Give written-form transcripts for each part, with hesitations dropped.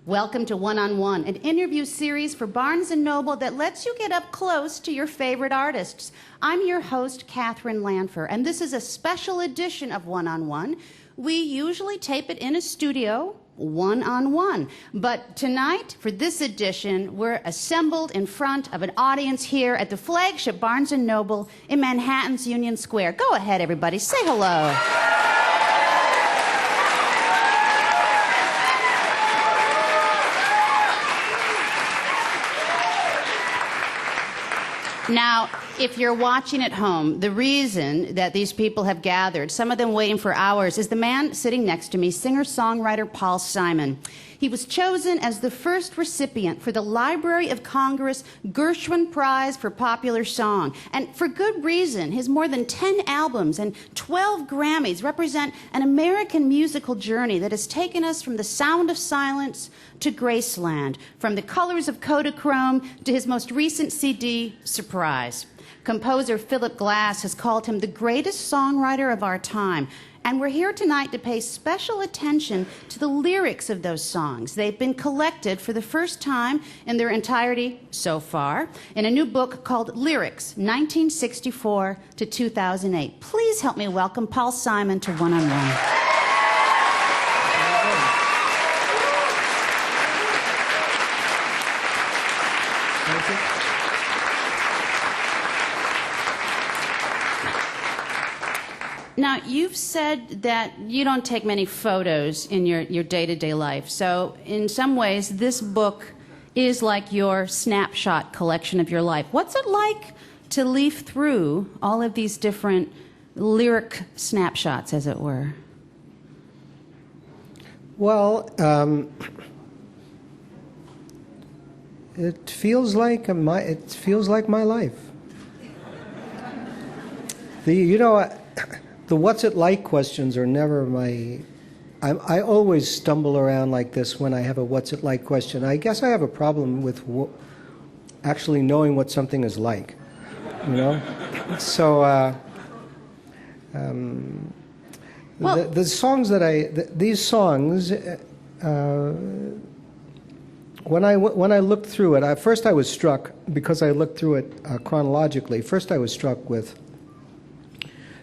Welcome to One-on-One, an interview series for Barnes & Noble that lets you get up close to your favorite artists. I'm your host, Katherine Lanpher, and this is a special edition of One-on-One. We usually tape it in a studio, one-on-one. But tonight, for this edition, we're assembled in front of an audience here at the flagship Barnes & Noble in Manhattan's Union Square. Go ahead, everybody. Say hello. Now, if you're watching at home, the reason that these people have gathered, some of them waiting for hours, is the man sitting next to me, singer-songwriter Paul Simon. He was chosen as the first recipient for the Library of Congress Gershwin Prize for Popular Song. And for good reason. His more than 10 albums and 12 Grammys represent an American musical journey that has taken us from the sound of silence to Graceland, from the colors of Kodachrome to his most recent CD, Surprise. Composer Philip Glass has called him the greatest songwriter of our time. And we're here tonight to pay special attention to the lyrics of those songs. They've been collected for the first time in their entirety so far in a new book called Lyrics, 1964 to 2008. Please help me welcome Paul Simon to One-on-One. Thank you. Now, you've said that you don't take many photos in your day-to-day life. So, in some ways, this book is like your snapshot collection of your life. What's it like to leaf through all of these different lyric snapshots, as it were? Well, it feels like my life. The what's it like questions are never my... I always stumble around like this when I have a what's it like question. I guess I have a problem with actually knowing what something is like, you know? So the songs that these songs, when I looked through it, first I was struck, because I looked through it chronologically, first I was struck with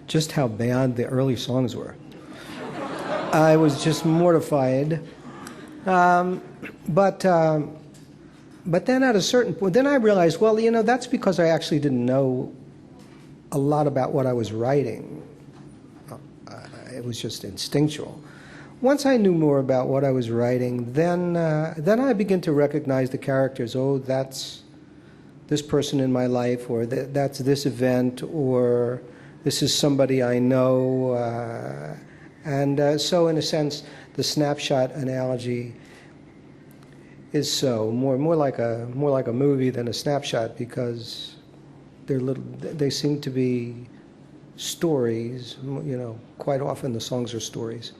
just how bad the early songs were. I was just mortified. But then at a certain point, then I realized, well, you know, that's because I actually didn't know a lot about what I was writing. It was just instinctual. Once I knew more about what I was writing, then I began to recognize the characters. Oh, that's this person in my life, or that's this event, or this is somebody I know, so in a sense, the snapshot analogy is more like a movie than a snapshot, because they seem to be stories. You know, quite often the songs are stories.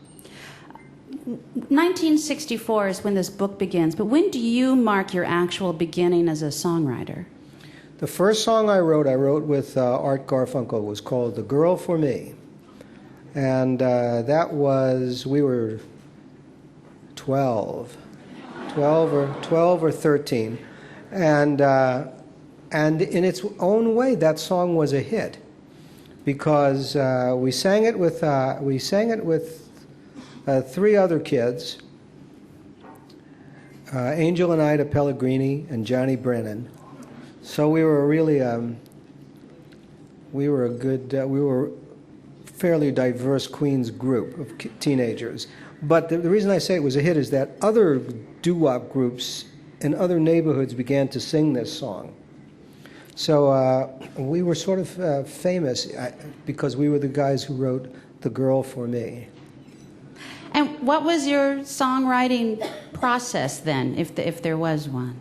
1964 is when this book begins, but when do you mark your actual beginning as a songwriter? The first song I wrote with Art Garfunkel, was called "The Girl for Me," and that was, we were 12 or 13, and in its own way, that song was a hit, because we sang it with three other kids, Angel and Ida Pellegrini and Johnny Brennan. So we were really, we were a fairly diverse Queens group of teenagers. But the reason I say it was a hit is that other doo-wop groups in other neighborhoods began to sing this song. So we were sort of famous because we were the guys who wrote "The Girl for Me." And what was your songwriting process then, if there was one?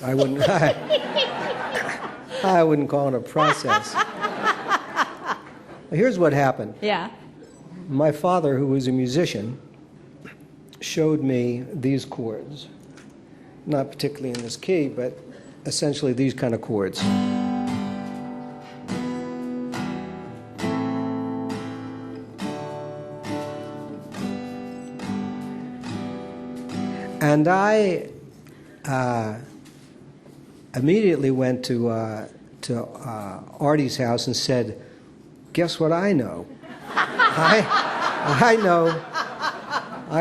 I wouldn't call it a process. Here's what happened. Yeah. My father, who was a musician, showed me these chords. Not particularly in this key, but essentially these kind of chords. And I immediately went to Artie's house and said, "Guess what I know? I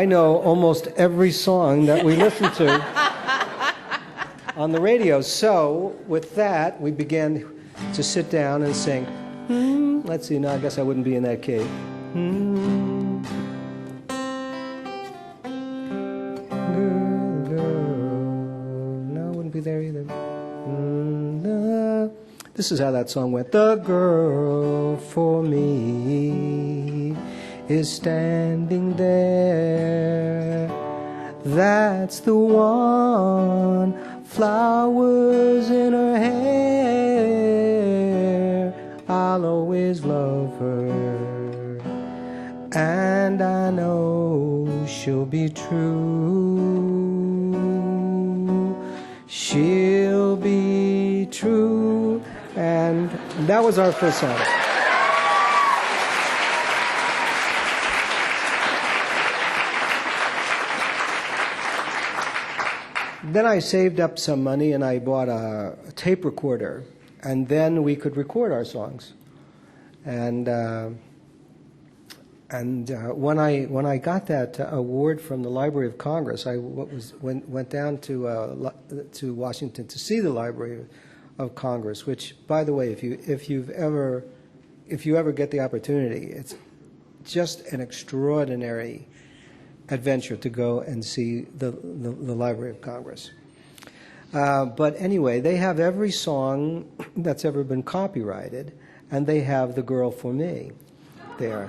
know almost every song that we listen to on the radio." So with that, we began to sit down and sing. Let's see, no, I guess I wouldn't be in that key. No, I wouldn't be there either. This is how that song went. The girl for me is standing there. That's the one. Flowers in her hair. I'll always love her, and I know she'll be true. She'll be true. And that was our first song. Then I saved up some money and I bought a tape recorder, and then we could record our songs. And when I got that award from the Library of Congress, I went down to Washington to see the Library of Congress. Which, by the way, if you ever get the opportunity, it's just an extraordinary adventure to go and see the Library of Congress. But anyway, they have every song that's ever been copyrighted, and they have "The Girl for Me" there,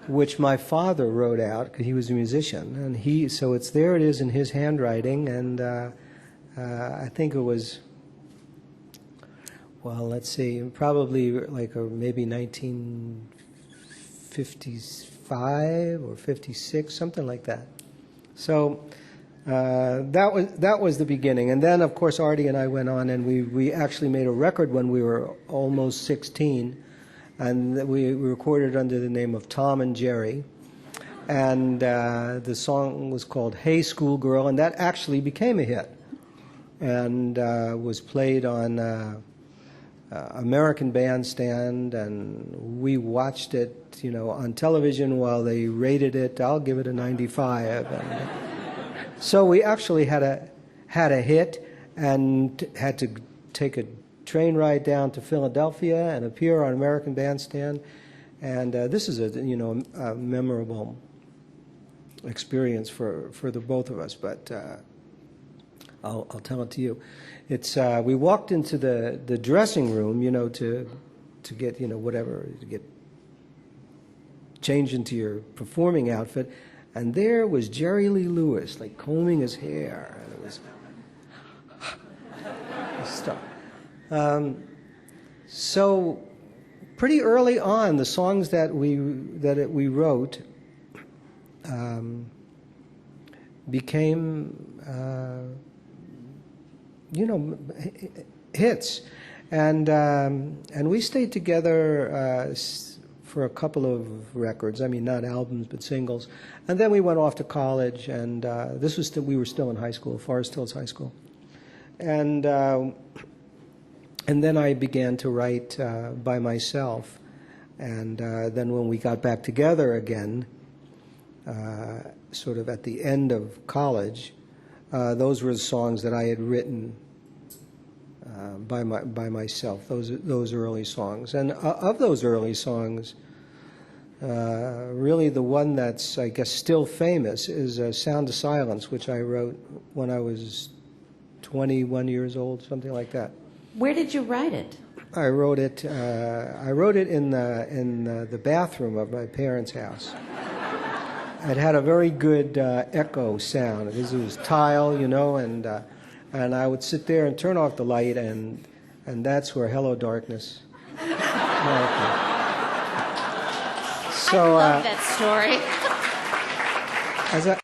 which my father wrote out because he was a musician, and so it's there. It is in his handwriting, and I think it was, well, let's see, probably like maybe 1955 or 56, something like that. So that was the beginning. And then, of course, Artie and I went on, and we actually made a record when we were almost 16, and we recorded under the name of Tom and Jerry. And the song was called "Hey Schoolgirl," and that actually became a hit, and was played on American Bandstand, and we watched it, on television while they rated it. I'll give it a 95. And so we actually had a hit, and had to take a train ride down to Philadelphia and appear on American Bandstand. And this is a memorable experience for the both of us. But I'll tell it to you. It's we walked into the dressing room, to get whatever, to get changed into your performing outfit, and there was Jerry Lee Lewis, like combing his hair, and it was stuff. So pretty early on, the songs that we wrote became hits, and we stayed together for a couple of records. I mean, not albums, but singles. And then we went off to college, and we were still in high school, Forest Hills High School, and then I began to write by myself, and then when we got back together again, sort of at the end of college. Those were the songs that I had written by myself. Those early songs, and of those early songs, really the one that's, I guess, still famous is "Sound of Silence," which I wrote when I was 21 years old, something like that. Where did you write it? I wrote it. I wrote it in the bathroom of my parents' house. It had a very good echo sound. It was tile, and I would sit there and turn off the light, and that's where "Hello Darkness." So, I love that story. as I